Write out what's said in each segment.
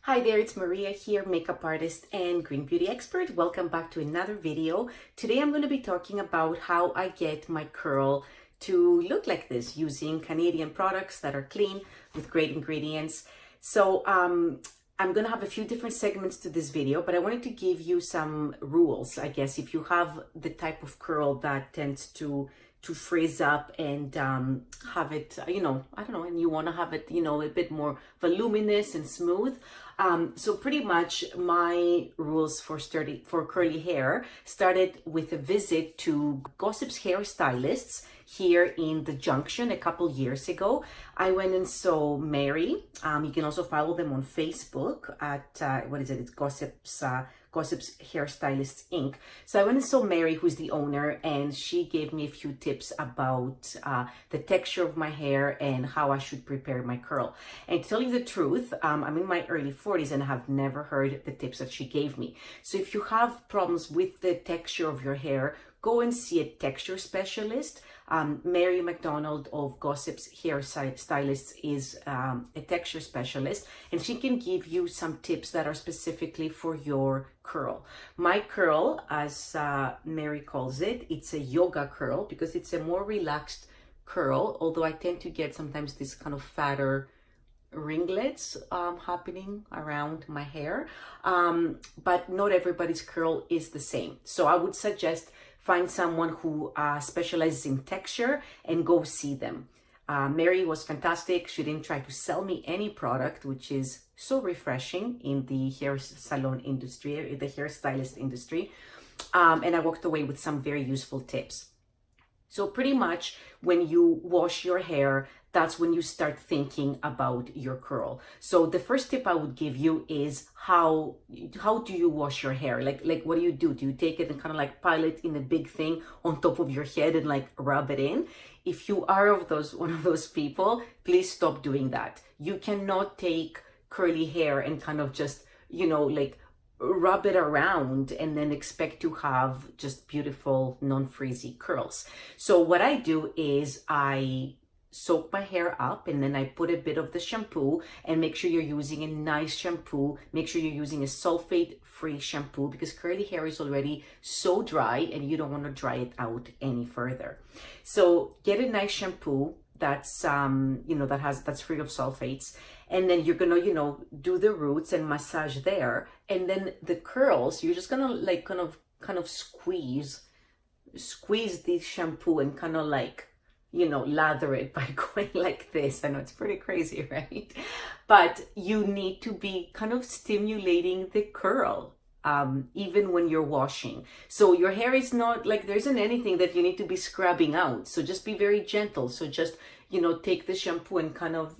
Hi there, it's Maria here, makeup artist and green beauty expert. Welcome back to another video. Today I'm going to be talking about how I get my curl to look like this using Canadian products that are clean with great ingredients. So I'm going to have a few different segments to this video, but I wanted to give you some rules, I guess, if you have the type of curl that tends to frizz up and have it, I don't know, and you want to have it, a bit more voluminous and smooth. So pretty much my rules for curly hair started with a visit to Gossips Hairstylists here in the Junction a couple years ago. I went and saw Mary. You can also follow them on Facebook at, it's Gossips Hairstylists Inc. So I went and saw Mary, who's the owner, and she gave me a few tips about the texture of my hair and how I should prepare my curl. And to tell you the truth, I'm in my early 40s and I have never heard the tips that she gave me. So if you have problems with the texture of your hair, go and see a texture specialist. Mary McDonald of Gossips Hairstylists is a texture specialist, and she can give you some tips that are specifically for your curl. My curl, as Mary calls it, it's a yoga curl because it's a more relaxed curl, although I tend to get sometimes this kind of fatter ringlets happening around my hair, but not everybody's curl is the same. So I would suggest find someone who specializes in texture and go see them. Mary was fantastic. She didn't try to sell me any product, which is so refreshing in the hair salon industry, the hairstylist industry. And I walked away with some very useful tips. So pretty much when you wash your hair, that's when you start thinking about your curl. So the first tip I would give you is how do you wash your hair? Like what do? Do you take it and kind of like pile it in a big thing on top of your head and like rub it in? If you are one of those people, please stop doing that. You cannot take curly hair and kind of just, like rub it around and then expect to have just beautiful non-frizzy curls. So what I do is I soak my hair up and then I put a bit of the shampoo, and make sure you're using a nice shampoo. Make sure you're using a sulfate-free shampoo because curly hair is already so dry and you don't want to dry it out any further. So get a nice shampoo that's that's free of sulfates, and then you're gonna do the roots and massage there, and then the curls you're just gonna like kind of squeeze the shampoo and kind of like lather it by going like this. I know it's pretty crazy, right? But you need to be kind of stimulating the curl even when you're washing. So your hair is not like, there isn't anything that you need to be scrubbing out. So just be very gentle. So just, take the shampoo and kind of,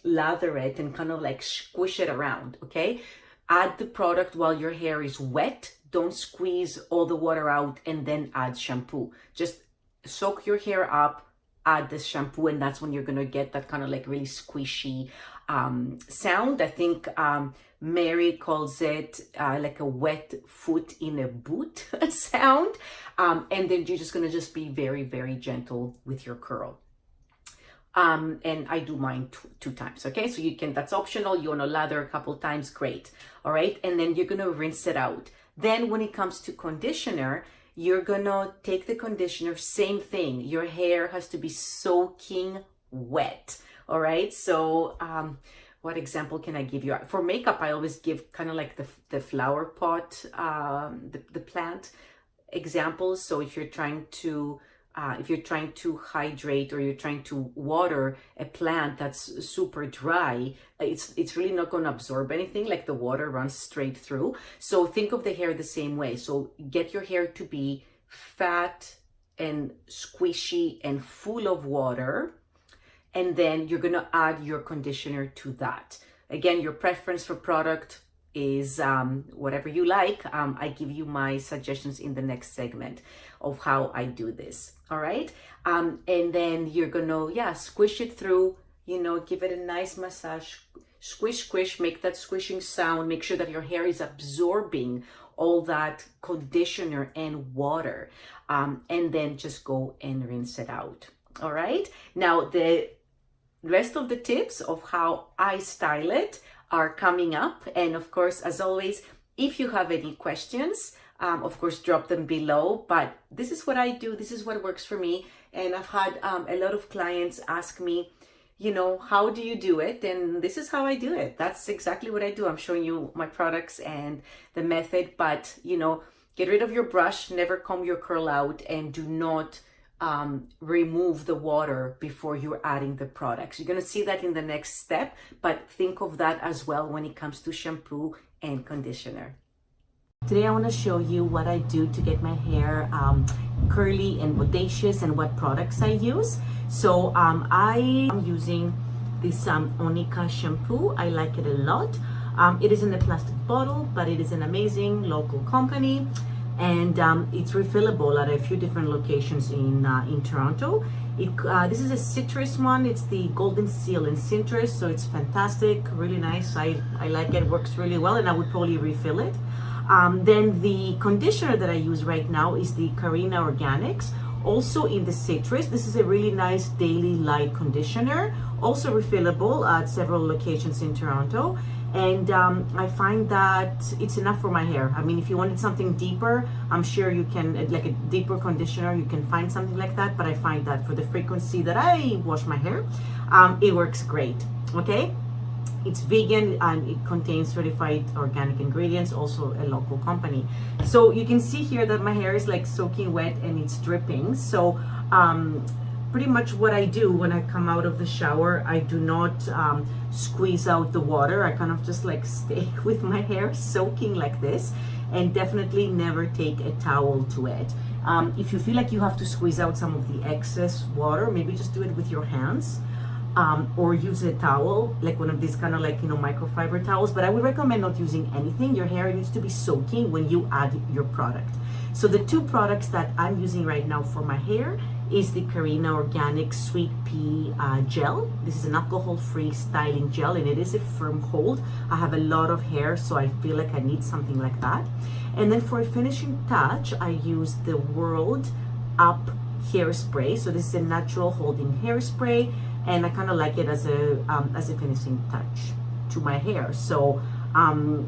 lather it and kind of like squish it around, okay? Add the product while your hair is wet. Don't squeeze all the water out and then add shampoo. Just soak your hair up, add the shampoo, and that's when you're gonna get that kind of like really squishy sound. I think Mary calls it like a wet foot in a boot sound. And then you're just gonna be very, very gentle with your curl. And I do mine two times, okay? So that's optional. You wanna lather a couple times, great. All right, and then you're gonna rinse it out. Then when it comes to conditioner, you're gonna take the conditioner, same thing. Your hair has to be soaking wet, all right? So what example can I give you? For makeup, I always give kind of like the flower pot, the plant examples. So if you're trying to hydrate or you're trying to water a plant that's super dry, it's really not going to absorb anything, like the water runs straight through. So think of the hair the same way. So get your hair to be fat and squishy and full of water, and then you're going to add your conditioner to that. Again, your preference for product is whatever you like. I give you my suggestions in the next segment of how I do this. All right. And then you're gonna, squish it through, give it a nice massage, squish, make that squishing sound. Make sure that your hair is absorbing all that conditioner and water. And then just go and rinse it out. All right. Now, the rest of the tips of how I style it are coming up. And of course, as always, if you have any questions, of course, drop them below. But this is what I do. This is what works for me. And I've had a lot of clients ask me, you know, how do you do it? And this is how I do it. That's exactly what I do. I'm showing you my products and the method, but you know, get rid of your brush, never comb your curl out, and do not remove the water before you're adding the products. You're gonna see that in the next step, but think of that as well when it comes to shampoo and conditioner. Today I want to show you what I do to get my hair curly and bodacious and what products I use. So I am using this Onika shampoo. I like it a lot. It is in a plastic bottle, but it is an amazing local company, and it's refillable at a few different locations in Toronto. This is a citrus one. It's the Goldenseal in citrus, so it's fantastic, really nice. I like it, works really well, and I would probably refill it. Then the conditioner that I use right now is the Carina Organics, also in the citrus. This is a really nice daily light conditioner, also refillable at several locations in Toronto. And I find that it's enough for my hair. I mean, if you wanted something deeper, I'm sure you can, like a deeper conditioner, you can find something like that. But I find that for the frequency that I wash my hair, it works great, okay? It's vegan and it contains certified organic ingredients, also a local company. So you can see here that my hair is like soaking wet and it's dripping. So pretty much what I do when I come out of the shower, I do not squeeze out the water. I kind of just like stay with my hair soaking like this, and definitely never take a towel to it. If you feel like you have to squeeze out some of the excess water, maybe just do it with your hands. Or use a towel, like one of these kind of like, you know, microfiber towels. But I would recommend not using anything. Your hair needs to be soaking when you add your product. So the two products that I'm using right now for my hair is the Carina Organic Sweetpea gel. This is an alcohol-free styling gel, and it is a firm hold. I have a lot of hair, so I feel like I need something like that. And then for a finishing touch, I use the World Up Hairspray. So this is a natural holding hairspray, and I kind of like it as a finishing touch to my hair. So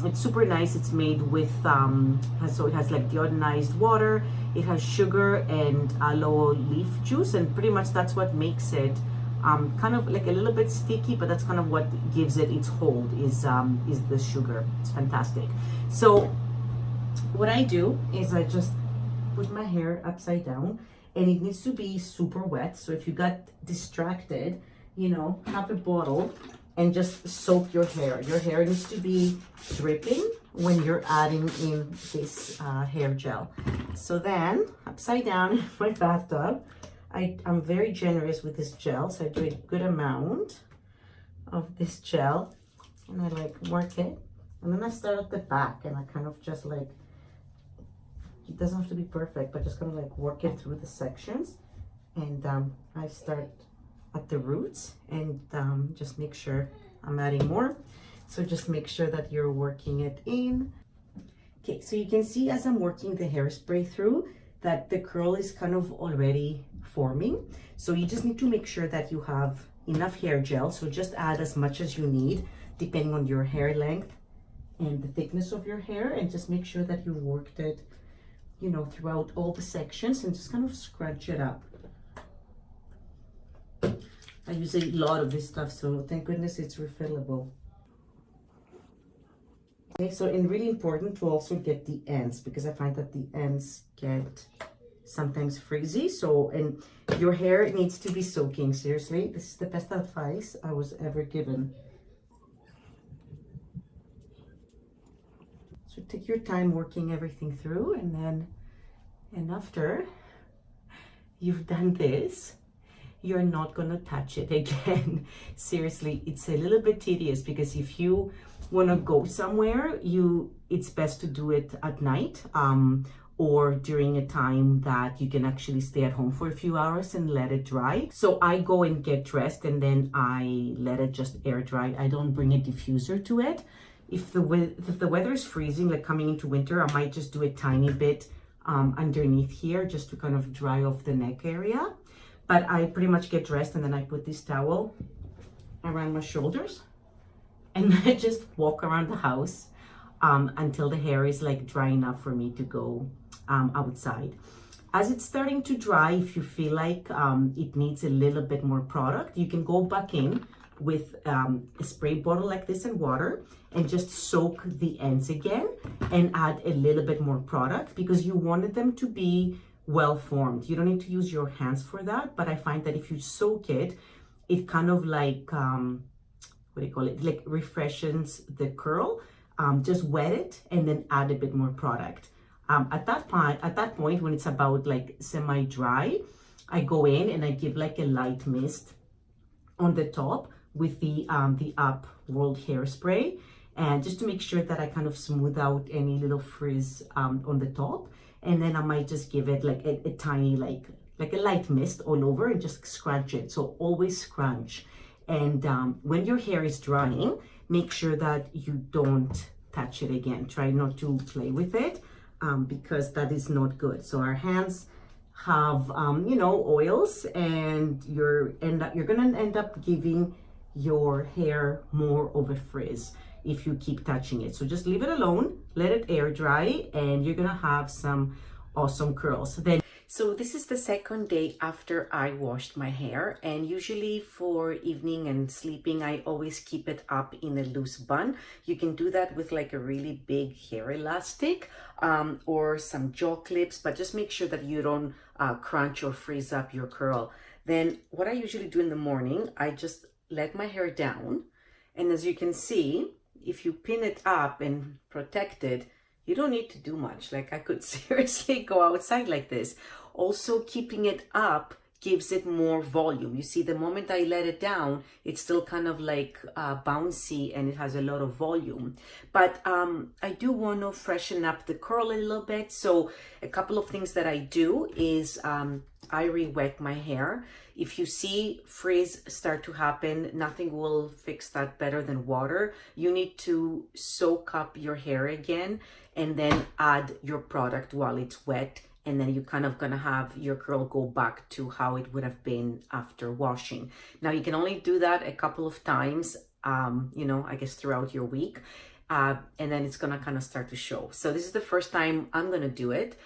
it's super nice. It's made with so it has like deionized water, it has sugar and aloe leaf juice, and pretty much that's what makes it kind of like a little bit sticky, but that's kind of what gives it its hold is the sugar. It's fantastic. So what I do is I just put my hair upside down, and it needs to be super wet. So if you got distracted, you know, have a bottle and just soak your hair. Your hair needs to be dripping when you're adding in this hair gel. So then, upside down in my bathtub, I'm very generous with this gel. So I do a good amount of this gel, and I like work it. And then I start at the back, and I kind of just like, it doesn't have to be perfect, but just kind of like work it through the sections. And I start at the roots and just make sure I'm adding more. So just make sure that you're working it in. Okay, so you can see as I'm working the hairspray through that the curl is kind of already forming. So you just need to make sure that you have enough hair gel. So just add as much as you need depending on your hair length and the thickness of your hair, and just make sure that you worked it, you know, throughout all the sections, and just kind of scrunch it up. I use a lot of this stuff, so thank goodness it's refillable. Okay, so and really important to also get the ends, because I find that the ends get sometimes frizzy. So, and your hair needs to be soaking, seriously. This is the best advice I was ever given. So take your time working everything through, and after you've done this, you're not gonna touch it again. Seriously, it's a little bit tedious, because if you wanna go somewhere, it's best to do it at night or during a time that you can actually stay at home for a few hours and let it dry. So I go and get dressed, and then I let it just air dry. I don't bring a diffuser to it. If the weather is freezing, like coming into winter, I might just do a tiny bit underneath here just to kind of dry off the neck area. But I pretty much get dressed, and then I put this towel around my shoulders, and I just walk around the house until the hair is like dry enough for me to go outside. As it's starting to dry, if you feel like it needs a little bit more product, you can go back in with a spray bottle like this in water and just soak the ends again and add a little bit more product, because you wanted them to be well formed. You don't need to use your hands for that, but I find that if you soak it, it kind of like, what do you call it? Like refreshes the curl. Just wet it and then add a bit more product. At that point, when it's about like semi-dry, I go in and I give like a light mist on the top with the Up World Hairspray, and just to make sure that I kind of smooth out any little frizz on the top. And then I might just give it like a tiny, like a light mist all over, and just scrunch it. So always scrunch. And when your hair is drying, make sure that you don't touch it again. Try not to play with it because that is not good. So our hands have, you know, oils, and you're gonna end up giving your hair more of a frizz if you keep touching it. So just leave it alone, let it air dry, and you're gonna have some awesome curls. So this is the second day after I washed my hair, and usually for evening and sleeping, I always keep it up in a loose bun. You can do that with like a really big hair elastic or some jaw clips, but just make sure that you don't crunch or freeze up your curl. Then what I usually do in the morning, I just let my hair down, and as you can see, if you pin it up and protect it, you don't need to do much. Like I could seriously go outside like this. Also, keeping it up gives it more volume. You see, the moment I let it down, it's still kind of like bouncy, and it has a lot of volume. But I do want to freshen up the curl a little bit. So a couple of things that I do is I re-wet my hair. If you see frizz start to happen, nothing will fix that better than water. You need to soak up your hair again and then add your product while it's wet. And then you're kind of gonna have your curl go back to how it would have been after washing. Now you can only do that a couple of times, you know, I guess throughout your week. And then it's gonna kind of start to show. So this is the first time I'm gonna do it.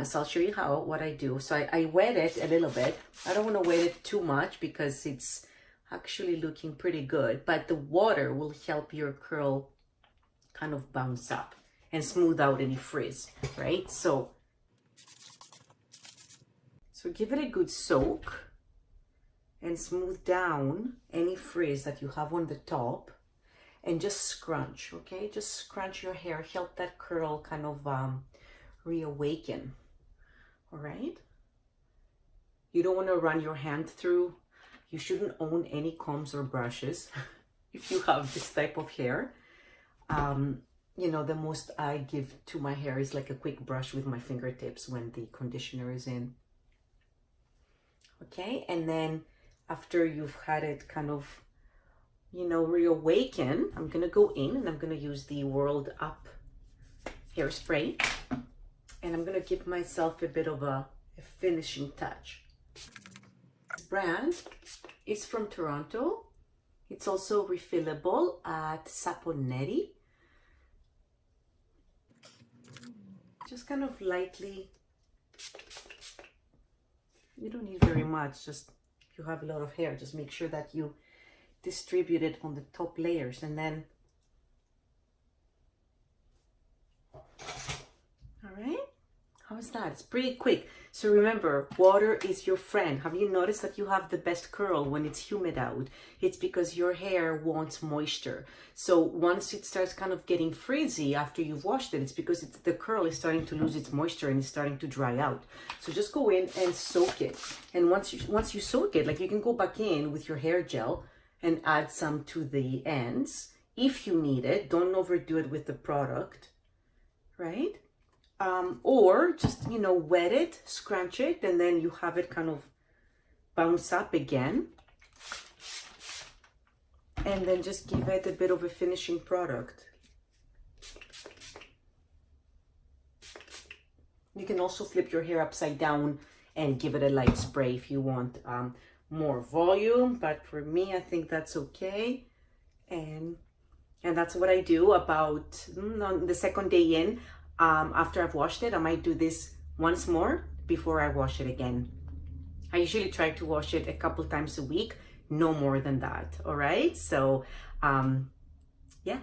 So I'll show you what I do. So I wet it a little bit. I don't wanna wet it too much because it's actually looking pretty good, but the water will help your curl kind of bounce up and smooth out any frizz, right? So give it a good soak and smooth down any frizz that you have on the top, and just scrunch, okay? Just scrunch your hair, help that curl kind of reawaken, all right? You don't want to run your hand through. You shouldn't own any combs or brushes if you have this type of hair. You know, the most I give to my hair is like a quick brush with my fingertips when the conditioner is in. Okay, and then after you've had it kind of, you know, reawaken, I'm gonna go in and I'm gonna use the World Up Hairspray, and I'm gonna give myself a bit of a finishing touch. This brand is from Toronto. It's also refillable at Saponetti. Just kind of lightly. You don't need very much, just if you have a lot of hair, just make sure that you distribute it on the top layers, and then, all right, how's that? It's pretty quick. So remember, water is your friend. Have you noticed that you have the best curl when it's humid out? It's because your hair wants moisture. So once it starts kind of getting frizzy after you've washed it, it's because the curl is starting to lose its moisture and it's starting to dry out. So just go in and soak it. And once you soak it, like you can go back in with your hair gel and add some to the ends if you need it. Don't overdo it with the product, right? Or just, you know, wet it, scrunch it, and then you have it kind of bounce up again. And then just give it a bit of a finishing product. You can also flip your hair upside down and give it a light spray if you want. more volume, but for me, I think that's okay. And that's what I do about on the second day in. After I've washed it, I might do this once more before I wash it again. I usually try to wash it a couple times a week, no more than that. All right. So, yeah,